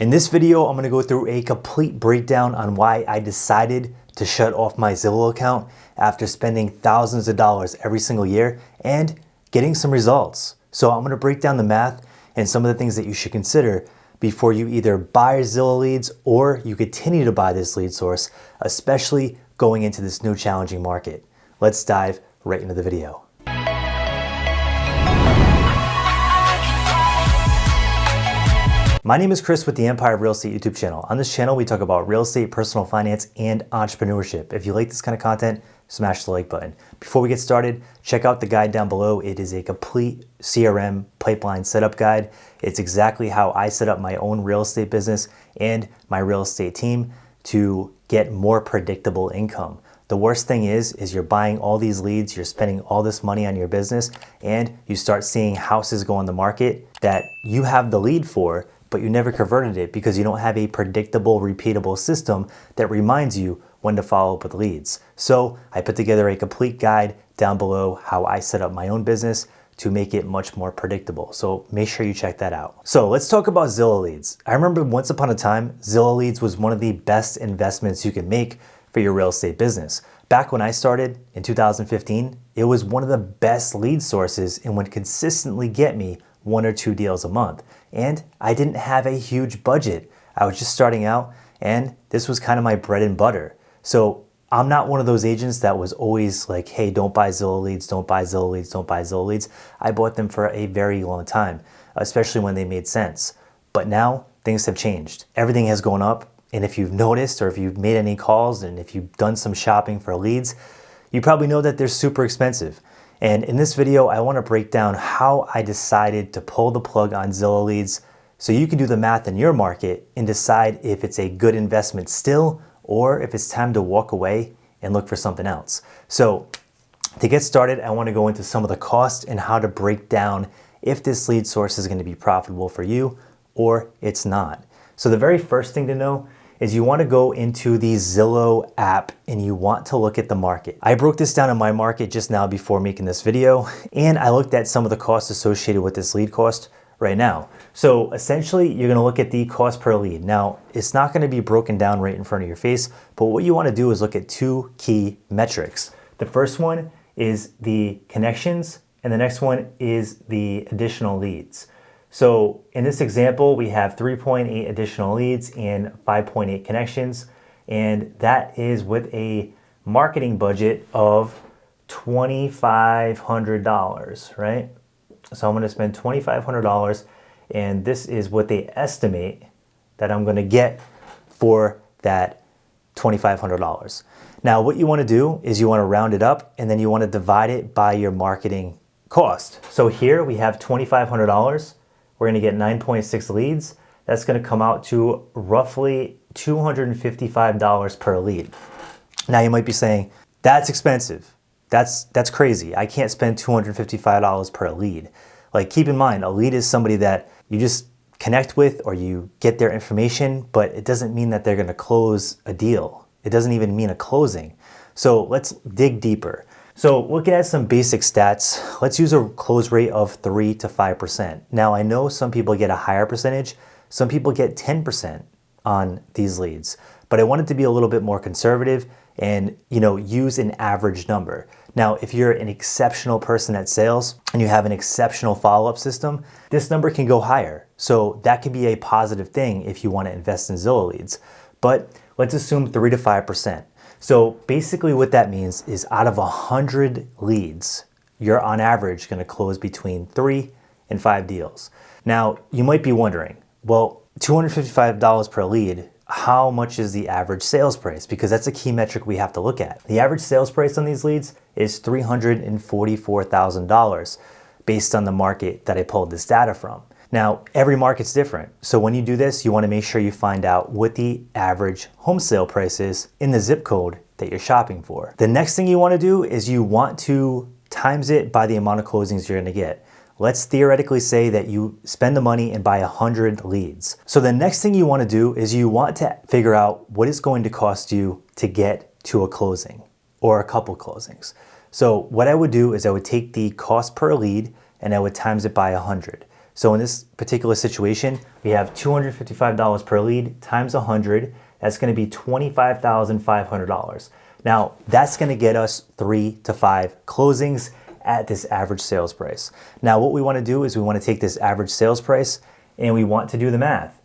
In this video, I'm gonna go through a complete breakdown on why I decided to shut off my Zillow account after spending thousands of dollars every single year and getting some results. So I'm gonna break down the math and some of the things that you should consider before you either buy Zillow Leads or you continue to buy this lead source, especially going into this new challenging market. Let's dive right into the video. My name is Chris with the Empire of Real Estate YouTube channel. On this channel, we talk about real estate, personal finance, and entrepreneurship. If you like this kind of content, smash the like button. Before we get started, check out the guide down below. It is a complete CRM pipeline setup guide. It's exactly how I set up my own real estate business and my real estate team to get more predictable income. The worst thing is you're buying all these leads, you're spending all this money on your business, and you start seeing houses go on the market that you have the lead for, but you never converted it because you don't have a predictable, repeatable system that reminds you when to follow up with leads. So I put together a complete guide down below how I set up my own business to make it much more predictable. So make sure you check that out. So let's talk about Zillow Leads. I remember once upon a time, Zillow Leads was one of the best investments you could make for your real estate business. Back when I started in 2015, it was one of the best lead sources and would consistently get me 1 or 2 deals a month. And I didn't have a huge budget. I was just starting out and this was kind of my bread and butter. So I'm not one of those agents that was always like, hey, don't buy Zillow Leads, don't buy Zillow Leads, don't buy Zillow Leads. I bought them for a very long time, especially when they made sense. But now things have changed. Everything has gone up. And if you've noticed, or if you've made any calls, and if you've done some shopping for leads, you probably know that they're super expensive. And in this video, I want to break down how I decided to pull the plug on Zillow Leads so you can do the math in your market and decide if it's a good investment still, or if it's time to walk away and look for something else. So to get started, I want to go into some of the costs and how to break down if this lead source is going to be profitable for you or it's not. So the very first thing to know is you want to go into the Zillow app and you want to look at the market. I broke this down in my market just now before making this video, and I looked at some of the costs associated with this lead cost right now. So essentially, you're going to look at the cost per lead. Now, it's not going to be broken down right in front of your face, but what you want to do is look at 2 key metrics. The first one is the connections, and the next one is the additional leads. So in this example, we have 3.8 additional leads and 5.8 connections, and that is with a marketing budget of $2,500, right? So I'm going to spend $2,500, and this is what they estimate that I'm going to get for that $2,500. Now, what you want to do is you want to round it up, and then you want to divide it by your marketing cost. So here we have $2,500. We're going to get 9.6 leads. That's going to come out to roughly $255 per lead. Now you might be saying, that's expensive. That's crazy. I can't spend $255 per lead. Like, keep in mind, a lead is somebody that you just connect with or you get their information, but it doesn't mean that they're going to close a deal. It doesn't even mean a closing. So let's dig deeper. So looking at some basic stats, let's use a close rate of 3 to 5%. Now I know some people get a higher percentage, some people get 10% on these leads, but I wanted to be a little bit more conservative and use an average number. Now, if you're an exceptional person at sales and you have an exceptional follow-up system, this number can go higher. So that can be a positive thing if you want to invest in Zillow Leads. But let's assume 3 to 5%. So basically what that means is out of 100 leads, you're on average going to close between 3 and 5 deals. Now, you might be wondering, well, $255 per lead, how much is the average sales price? Because that's a key metric we have to look at. The average sales price on these leads is $344,000 based on the market that I pulled this data from. Now, every market's different. So when you do this, you want to make sure you find out what the average home sale price is in the zip code that you're shopping for. The next thing you want to do is you want to times it by the amount of closings you're going to get. Let's theoretically say that you spend the money and buy 100 leads. So the next thing you want to do is you want to figure out what it's going to cost you to get to a closing or a couple closings. So what I would do is I would take the cost per lead and I would times it by 100. So in this particular situation, we have $255 per lead times 100. That's going to be $25,500. Now, that's going to get us 3 to 5 closings at this average sales price. Now, what we want to do is we want to take this average sales price and we want to do the math.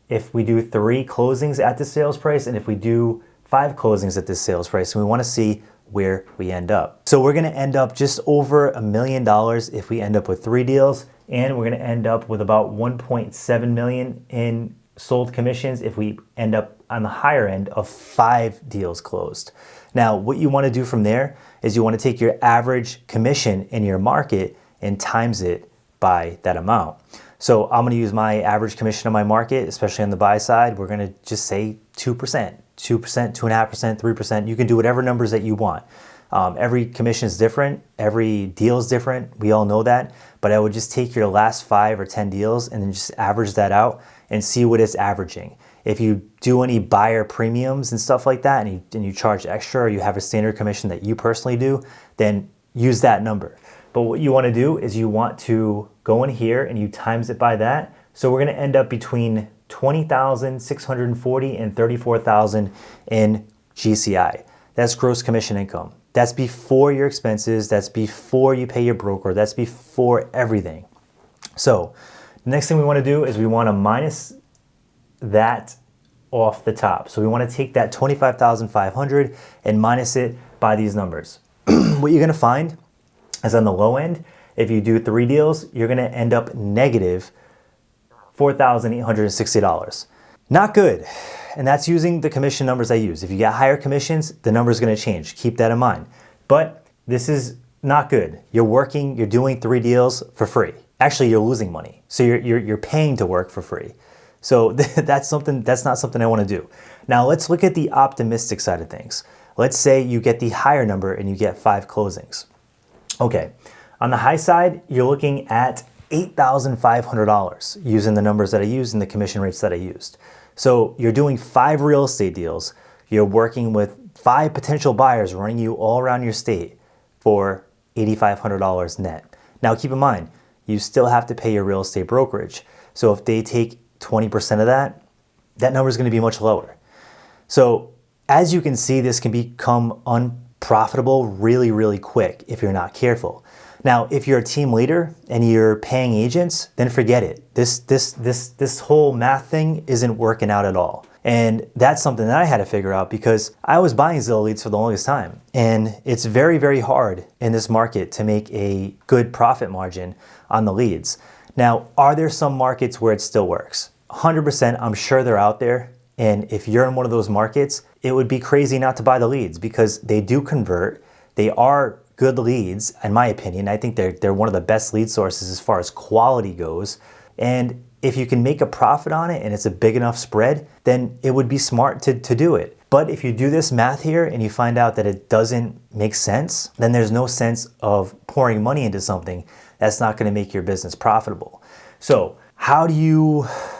If we do 3 closings at this sales price and if we do 5 closings at this sales price, and we want to see where we end up. So we're going to end up just over $1 million if we end up with 3 deals, and we're going to end up with about 1.7 million in sold commissions if we end up on the higher end of 5 deals closed. Now, what you want to do from there is you want to take your average commission in your market and times it by that amount. So I'm going to use my average commission on my market, especially on the buy side. We're going to just say 2%, 2%, 2.5%, 3%. You can do whatever numbers that you want. Every commission is different. Every deal is different. We all know that. But I would just take your last 5 or 10 deals and then just average that out and see what it's averaging. If you do any buyer premiums and stuff like that and you charge extra, or you have a standard commission that you personally do, then use that number. But what you want to do is you want to go in here and you times it by that. So we're going to end up between 20,640 and 34,000 in GCI. That's gross commission income. That's before your expenses. That's before you pay your broker. That's before everything. So the next thing we want to do is we want to minus that off the top. So we want to take that 25,500 and minus it by these numbers. What you're going to find is on the low end, if you do 3 deals, you're going to end up negative $4,860. Not good. And that's using the commission numbers I use. If you get higher commissions, the number is going to change. Keep that in mind. But this is not good. You're doing 3 deals for free. Actually, you're losing money. So you're paying to work for free. So that's not something I want to do. Now let's look at the optimistic side of things. Let's say you get the higher number and you get 5 closings. Okay. On the high side, you're looking at $8,500 using the numbers that I used and the commission rates that I used. So you're doing 5 real estate deals. You're working with 5 potential buyers running you all around your state for $8,500 net. Now keep in mind, you still have to pay your real estate brokerage. So if they take 20% of that, that number is going to be much lower. So as you can see, this can become unprofitable really, really quick if you're not careful. Now, if you're a team leader and you're paying agents, then forget it. This whole math thing isn't working out at all. And that's something that I had to figure out because I was buying Zillow Leads for the longest time. And it's very, very hard in this market to make a good profit margin on the leads. Now, are there some markets where it still works? 100%, I'm sure they're out there. And if you're in one of those markets, it would be crazy not to buy the leads because they do convert. They are good leads, in my opinion. I think they're one of the best lead sources as far as quality goes. And if you can make a profit on it and it's a big enough spread, then it would be smart to do it. But if you do this math here and you find out that it doesn't make sense, then there's no sense of pouring money into something that's not going to make your business profitable. So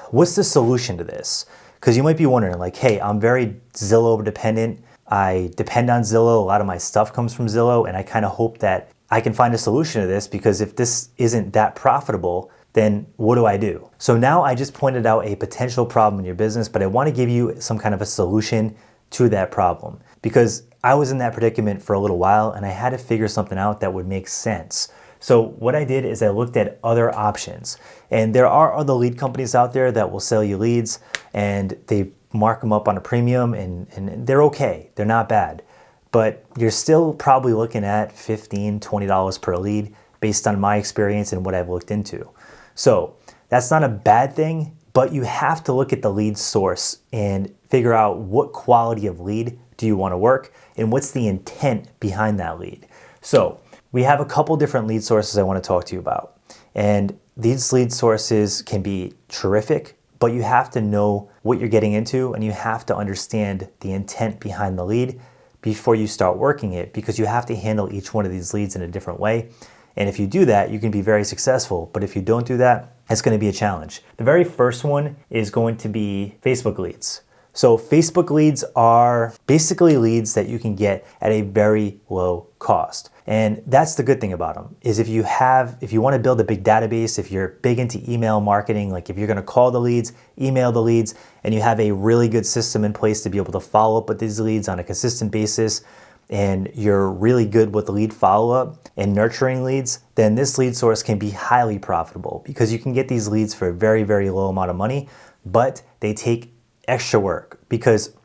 what's the solution to this? Because you might be wondering like, hey, I'm very Zillow dependent. I depend on Zillow. A lot of my stuff comes from Zillow, and I kind of hope that I can find a solution to this because if this isn't that profitable, then what do I do? So now I just pointed out a potential problem in your business, but I want to give you some kind of a solution to that problem because I was in that predicament for a little while and I had to figure something out that would make sense. So what I did is I looked at other options, and there are other lead companies out there that will sell you leads and they mark them up on a premium and they're okay. They're not bad, but you're still probably looking at $15, $20 per lead based on my experience and what I've looked into. So that's not a bad thing, but you have to look at the lead source and figure out what quality of lead do you want to work and what's the intent behind that lead. So we have a couple different lead sources I want to talk to you about. And these lead sources can be terrific, but you have to know what you're getting into and you have to understand the intent behind the lead before you start working it because you have to handle each one of these leads in a different way. And if you do that, you can be very successful. But if you don't do that, it's going to be a challenge. The very first one is going to be Facebook leads. So Facebook leads are basically leads that you can get at a very low cost. And that's the good thing about them is if you want to build a big database, if you're big into email marketing, like if you're going to call the leads, email the leads, and you have a really good system in place to be able to follow up with these leads on a consistent basis, and you're really good with lead follow-up and nurturing leads, then this lead source can be highly profitable because you can get these leads for a very, very low amount of money, but they take extra work because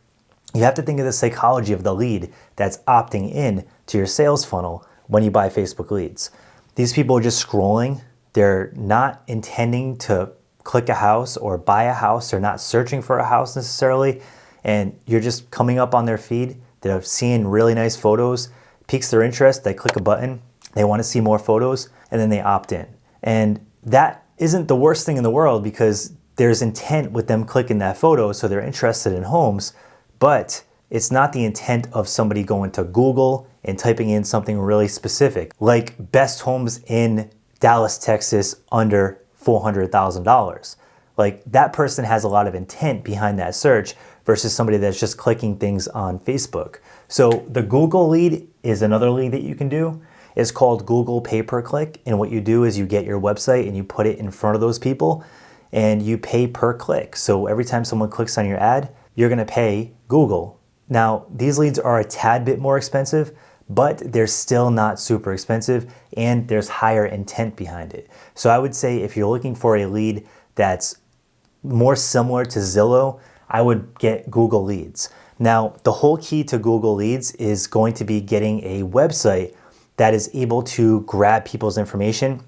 you have to think of the psychology of the lead that's opting in to your sales funnel when you buy Facebook leads. These people are just scrolling. They're not intending to click a house or buy a house. They're not searching for a house necessarily. And you're just coming up on their feed. They're seeing really nice photos, piques their interest. They click a button. They want to see more photos, and then they opt in. And that isn't the worst thing in the world because there's intent with them clicking that photo, so they're interested in homes, but it's not the intent of somebody going to Google and typing in something really specific, like best homes in Dallas, Texas, under $400,000. Like that person has a lot of intent behind that search versus somebody that's just clicking things on Facebook. So the Google lead is another lead that you can do. It's called Google pay-per-click, and what you do is you get your website and you put it in front of those people and you pay per click. So every time someone clicks on your ad, you're gonna pay Google. Now, these leads are a tad bit more expensive, but they're still not super expensive and there's higher intent behind it. So I would say if you're looking for a lead that's more similar to Zillow, I would get Google Leads. Now, the whole key to Google Leads is going to be getting a website that is able to grab people's information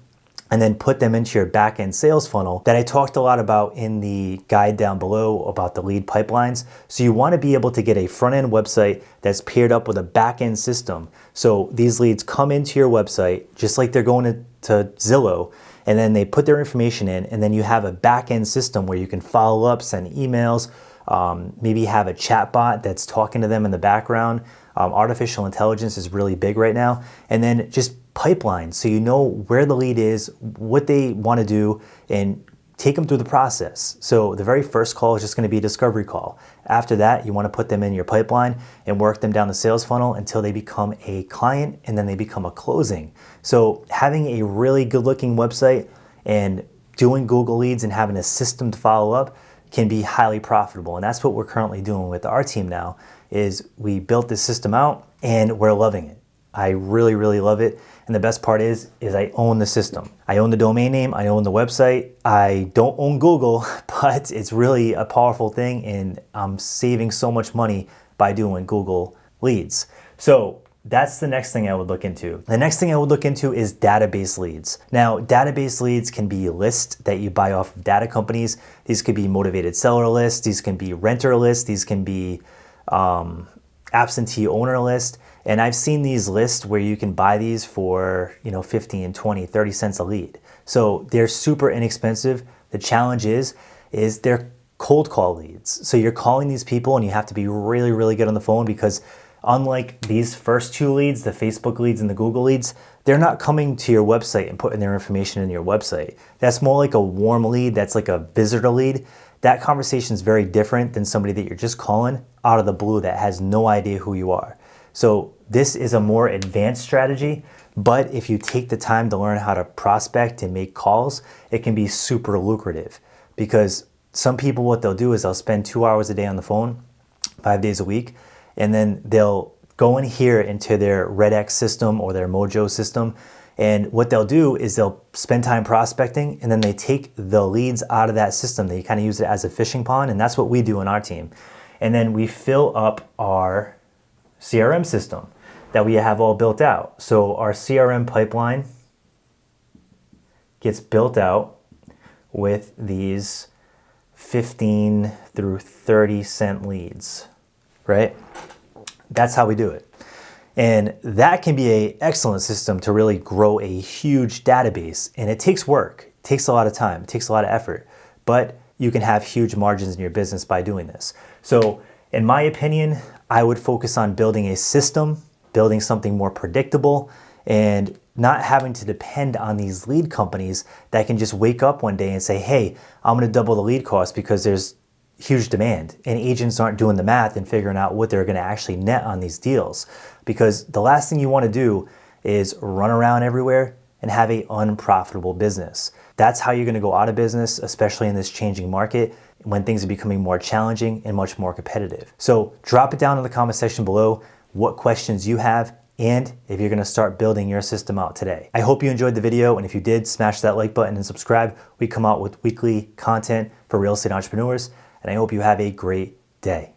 and then put them into your back-end sales funnel that I talked a lot about in the guide down below about the lead pipelines. So you want to be able to get a front-end website that's paired up with a back-end system. So these leads come into your website just like they're going to Zillow, and then they put their information in, and then you have a back-end system where you can follow up, send emails, maybe have a chat bot that's talking to them in the background. Artificial intelligence is really big right now. And then just pipeline, so you know where the lead is, what they want to do, and take them through the process. So the very first call is just going to be a discovery call. After that, you want to put them in your pipeline and work them down the sales funnel until they become a client and then they become a closing. So having a really good looking website and doing Google Leads and having a system to follow up can be highly profitable. And that's what we're currently doing with our team now is we built this system out and we're loving it. I really, really love it. And the best part is I own the system. I own the domain name, I own the website. I don't own Google, but it's really a powerful thing and I'm saving so much money by doing Google Leads. So that's the next thing I would look into. The next thing I would look into is database leads. Now, database leads can be lists that you buy off of data companies. These could be motivated seller lists. These can be renter lists. These can be absentee owner list. And I've seen these lists where you can buy these for 15, 20, 30 cents a lead. So they're super inexpensive. The challenge is they're cold call leads. So you're calling these people and you have to be really, really good on the phone because unlike these first two leads, the Facebook leads and the Google leads, they're not coming to your website and putting their information in your website. That's more like a warm lead. That's like a visitor lead. That conversation is very different than somebody that you're just calling out of the blue that has no idea who you are. So this is a more advanced strategy, but if you take the time to learn how to prospect and make calls, it can be super lucrative because some people, what they'll do is they'll spend 2 hours a day on the phone, 5 days a week, and then they'll go in here into their RedX system or their Mojo system. And what they'll do is they'll spend time prospecting and then they take the leads out of that system. They kind of use it as a fishing pond, and that's what we do in our team. And then we fill up our CRM system that we have all built out. So our CRM pipeline gets built out with these 15 through 30 cent leads, right? That's how we do it. And that can be an excellent system to really grow a huge database. And it takes work, it takes a lot of time, it takes a lot of effort, but you can have huge margins in your business by doing this. So in my opinion, I would focus on building a system, building something more predictable, and not having to depend on these lead companies that can just wake up one day and say, hey, I'm going to double the lead cost because there's huge demand, and agents aren't doing the math and figuring out what they're going to actually net on these deals. Because the last thing you want to do is run around everywhere and have an unprofitable business. That's how you're going to go out of business, especially in this changing market when things are becoming more challenging and much more competitive. So drop it down in the comment section below what questions you have and if you're going to start building your system out today. I hope you enjoyed the video, and if you did, smash that like button and subscribe. We come out with weekly content for real estate entrepreneurs, and I hope you have a great day.